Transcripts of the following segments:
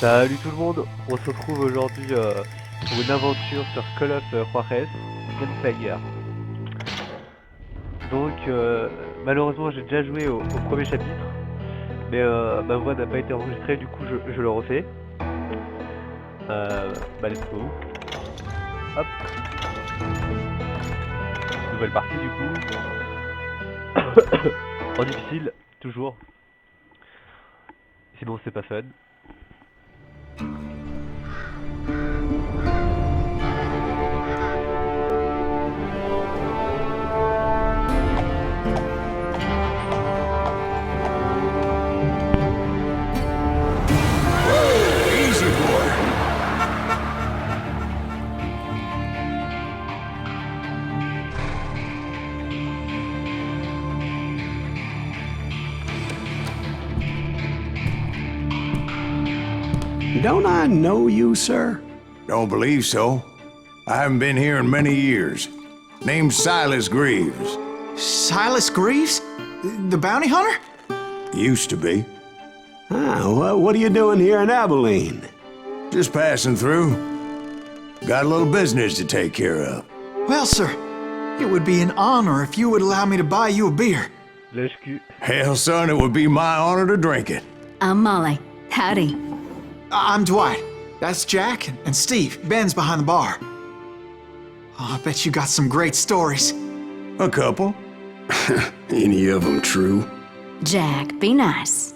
Salut tout le monde, on se retrouve aujourd'hui pour une aventure sur Call of Juarez, Gameplayer. Donc malheureusement j'ai déjà joué au premier chapitre, mais ma voix n'a pas été enregistrée, du coup je le refais. Let's go. Hop. Nouvelle partie du coup. En difficile, toujours. Sinon c'est pas fun. Don't I know you, sir? Don't believe so. I haven't been here in many years. Name's Silas Greaves. Silas Greaves? The bounty hunter? Used to be. Well, what are you doing here in Abilene? Just passing through. Got a little business to take care of. Well, sir, it would be an honor if you would allow me to buy you a beer. Lèche-cul. Hell, son, it would be my honor to drink it. I'm Molly. Howdy. I'm Dwight. That's Jack and Steve. Ben's behind the bar. Oh, I bet you got some great stories. A couple. Any of them true? Jack, be nice.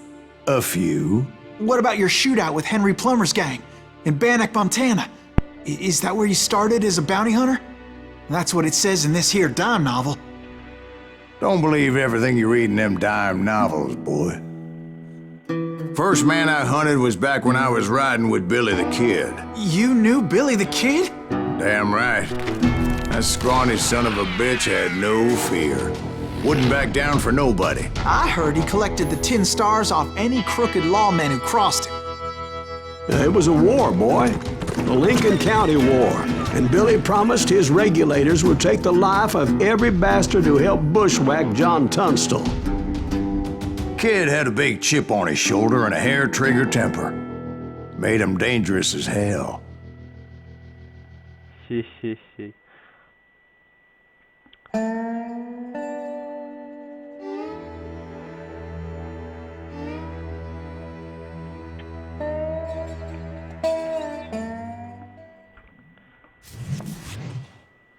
A few. What about your shootout with Henry Plummer's gang in Bannock, Montana? Is that where you started as a bounty hunter? That's what it says in this here dime novel. Don't believe everything you read in them dime novels, boy. First man I hunted was back when I was riding with Billy the Kid. You knew Billy the Kid? Damn right. That scrawny son of a bitch had no fear. Wouldn't back down for nobody. I heard he collected the 10 stars off any crooked lawman who crossed him. It was a war, boy. The Lincoln County War. And Billy promised his regulators would take the life of every bastard who helped bushwhack John Tunstall. Kid had a big chip on his shoulder and a hair-trigger temper. Made him dangerous as hell. Si.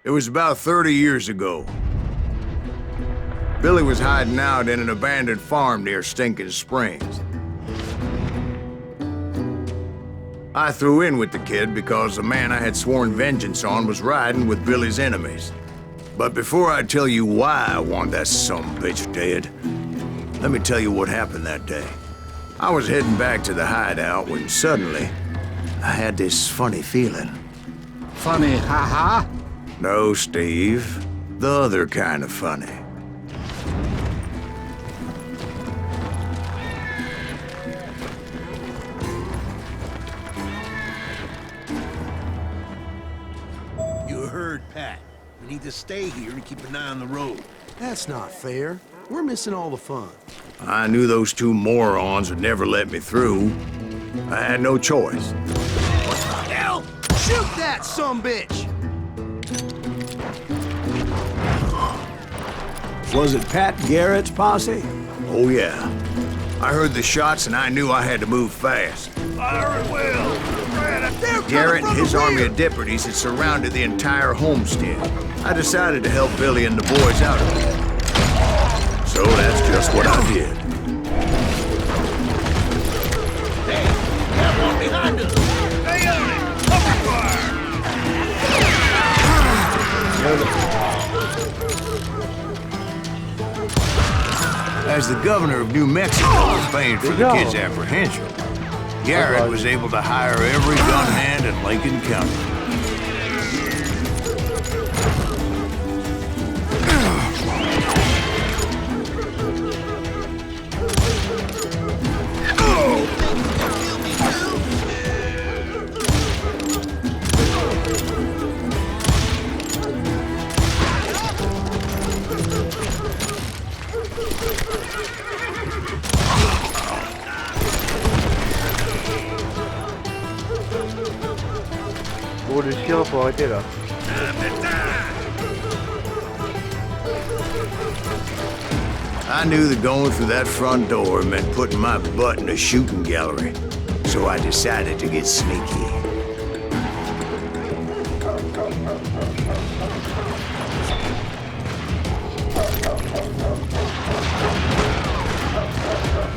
It was about 30 years ago. Billy was hiding out in an abandoned farm near Stinking Springs. I threw in with the kid because the man I had sworn vengeance on was riding with Billy's enemies. But before I tell you why I want that sumbitch dead, let me tell you what happened that day. I was heading back to the hideout when suddenly I had this funny feeling. Funny, haha? No, Steve. The other kind of funny. You heard Pat. We need to stay here and keep an eye on the road. That's not fair. We're missing all the fun. I knew those two morons would never let me through. I had no choice. What the hell? Shoot that sumbitch! Was it Pat Garrett's posse? Oh, yeah. I heard the shots and I knew I had to move fast. Fire at will! Garrett and his army of deputies had surrounded the entire homestead. I decided to help Billy and the boys out of it. So that's just what I did. Hey, that one behind us! Stay on it! Cover fire! As the governor of New Mexico was paying for the kid's apprehension, Garrett was able to hire every gun hand in Lincoln County. Bon, le chien, faut arrêter là. I knew that going through that front door meant putting my butt in a shooting gallery, so I decided to get sneaky.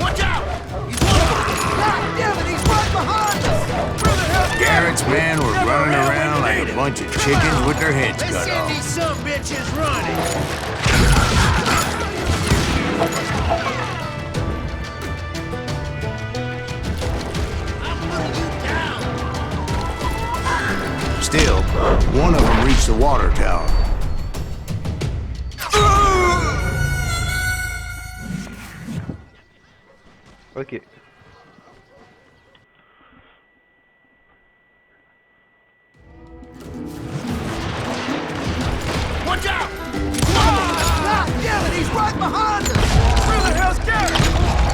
Watch out! God damn it, he's right behind us! Where the hell? Garrett's men were running around like a bunch of chickens with their heads Let's cut send off. these some bitches running! Still, one of them reached the water tower. Ok. Watch out! God damn it, he's right behind us! Where the hell's Garrett?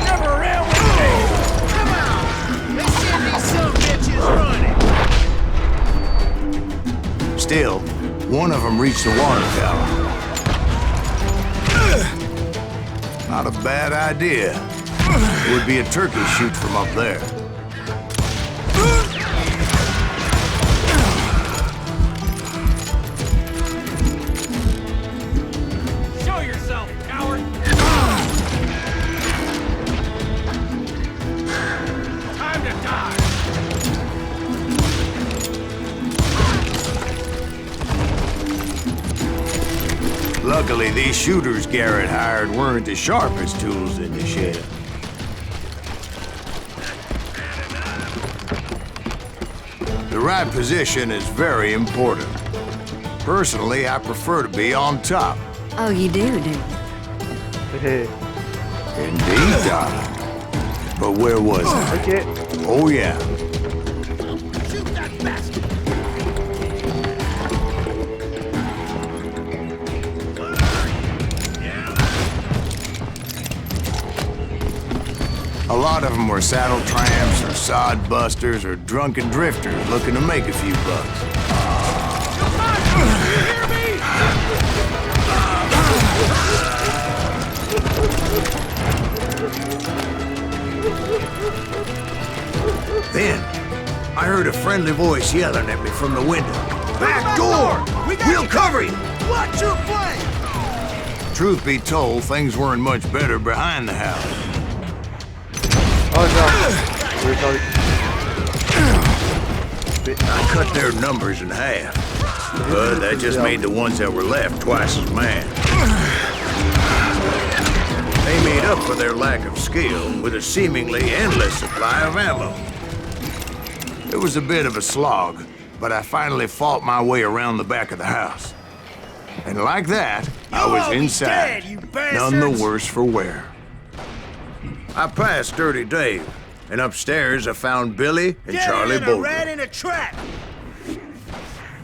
Never around with me! Come on! Let's send these some bitches running! Still, one of them reached the water tower. Not a bad idea. It would be a turkey shoot from up there. Show yourself, coward! Time to die! Luckily, these shooters Garrett hired weren't the sharpest tools in the shed. The right position is very important. Personally, I prefer to be on top. Oh, you do? Hehe. Indeed, darling. But where was I? Ok. Oh, yeah. Shoot that bastard! A lot of them were saddle tramps or sod busters or drunken drifters looking to make a few bucks. You hear me? Then, I heard a friendly voice yelling at me from the window. Back door! We'll cover you! Watch your flank! Truth be told, things weren't much better behind the house. Oh non. Je vais faire le- I cut their numbers in half. But that just made the ones that were left twice as mad. They made up for their lack of skill with a seemingly endless supply of ammo. It was a bit of a slog, but I finally fought my way around the back of the house. And like that, I was all be inside, dead, you none the bastards! worse for wear. I passed Dirty Dave, and upstairs I found Billy and Charlie Get in a Bolton. rat in a trap!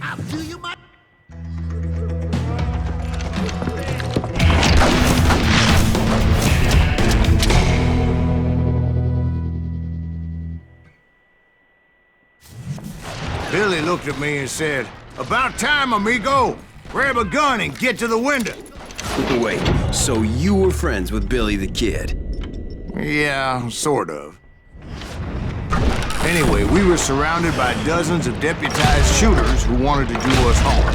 I'll do you my... Billy looked at me and said, "About time, amigo! Grab a gun and get to the window." Wait, so you were friends with Billy the Kid? Yeah, sort of. Anyway, we were surrounded by dozens of deputized shooters who wanted to do us harm.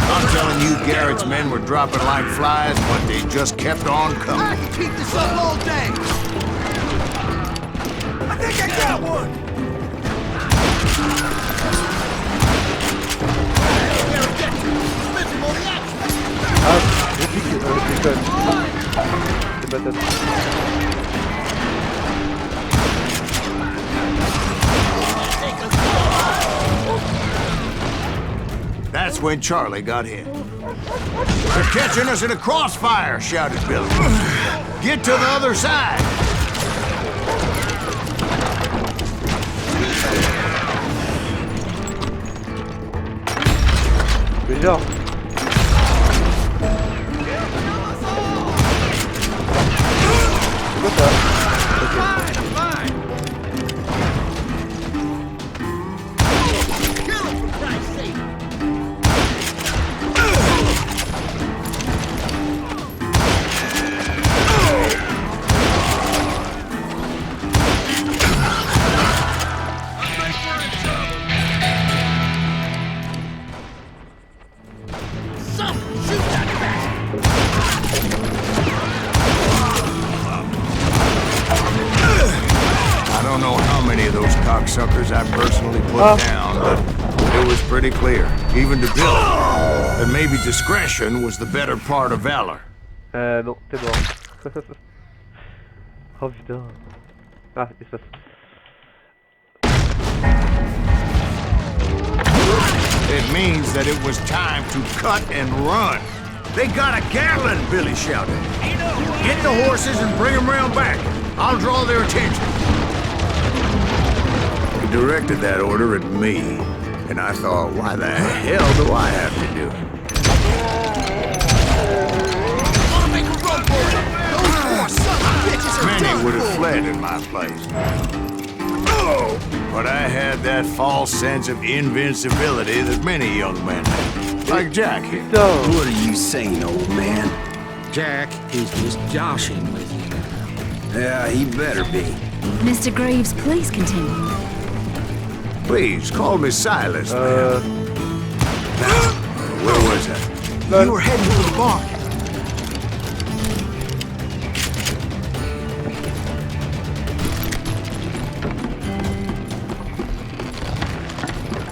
I'm telling you, Garrett's men were dropping like flies, but they just kept on I coming. can keep this up all day! I think I got one! Ah, je pique, déconne. C'est patate. That's when Charlie got hit. "They're catching us in a crossfire," shouted Billy. "Get to the other side." Mais genre. cocksuckers I personally put down, but it was pretty clear, even to Billy, that maybe discretion was the better part of valor. Non, t'es mort. Oh putain. Ah, espace. It means that it was time to cut and run. They got a gallon, Billy shouted. Get the horses and bring them round back. I'll draw their attention. He directed that order at me, and I thought, why the hell do I have to do it? Many would have fled in my place. But I had that false sense of invincibility that many young men have. Like Jack here. What are you saying, old man? Jack, he's just joshing with you. Yeah, he better be. Mr. Graves, please continue. Please, call me Silas, man. Now, where was I? You were heading for the barn.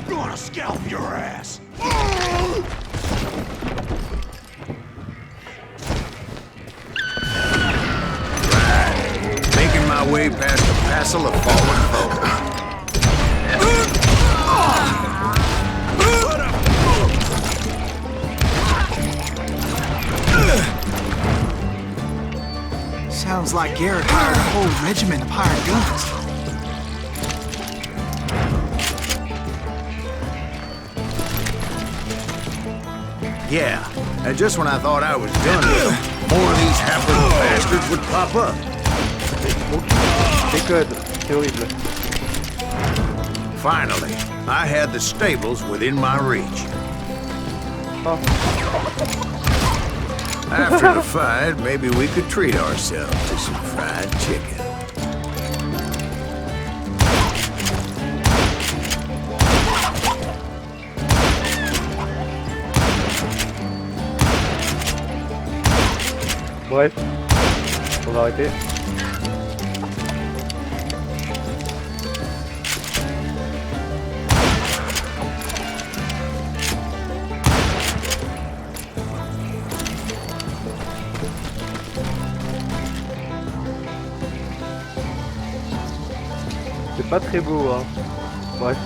Gonna scalp your ass. Making my way past a passel of fallen foes. Sounds like Garrett hired a whole regiment of hired guns. Yeah, and just when I thought I was done with them, more of these hapless bastards would pop up. Déconne, c'est horrible. Finally, I had the stables within my reach. Oh. After the fight, maybe we could treat ourselves to some fried chicken. Bref, on va arrêter. C'est pas très beau, hein. Bref.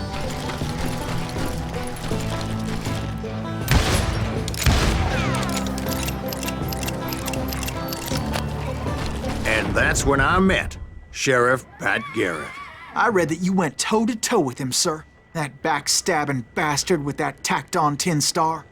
And that's when I met Sheriff Pat Garrett. I read that you went toe-to-toe with him, sir. That backstabbing bastard with that tacked-on tin star.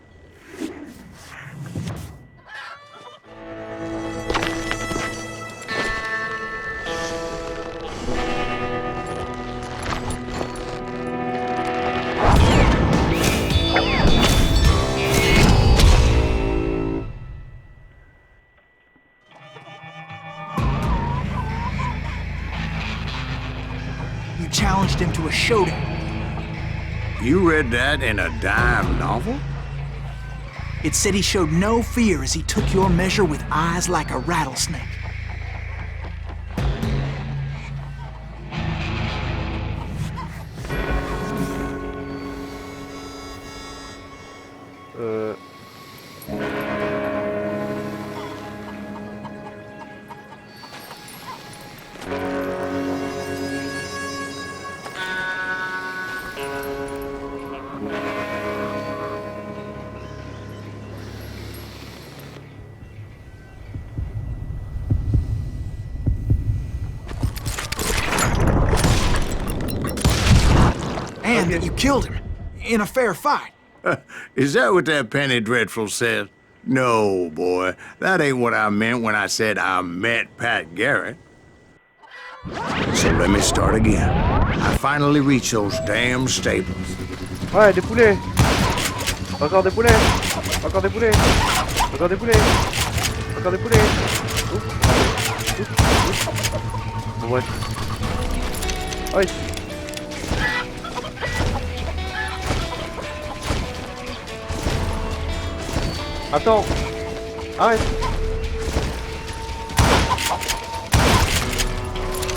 You challenged him to a showdown. You read that in a dime novel? It said he showed no fear as he took your measure with eyes like a rattlesnake. And that you killed him in a fair fight. Is that what that penny dreadful said? No, boy. That ain't what I meant when I said I met Pat Garrett. So let me start again. I finally reached those damn stables. Ouais, des poulets. Encore des poulets. Encore des poulets. Encore des poulets. Encore des poulets. Ouf. Ouf. Ouf. Bon, bref. Ah oui. Attends. Arrête.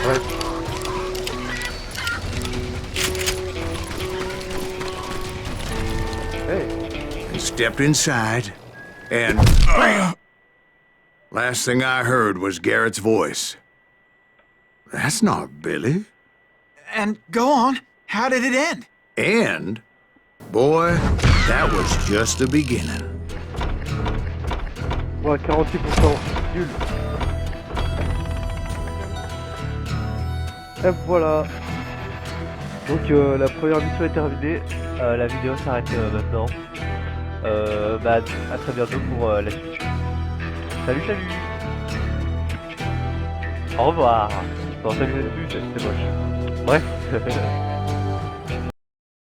Ouais. stepped inside, and last thing I heard was Garrett's voice. That's not Billy. And go on. How did it end? And, boy, that was just the beginning. Ouais, 46%. Nul. Et voilà. Donc la première mission est terminée. La vidéo s'arrête maintenant. Bah, à très bientôt pour la suite. Salut, salut. Au revoir. Non, salut, c'était moche. Bref.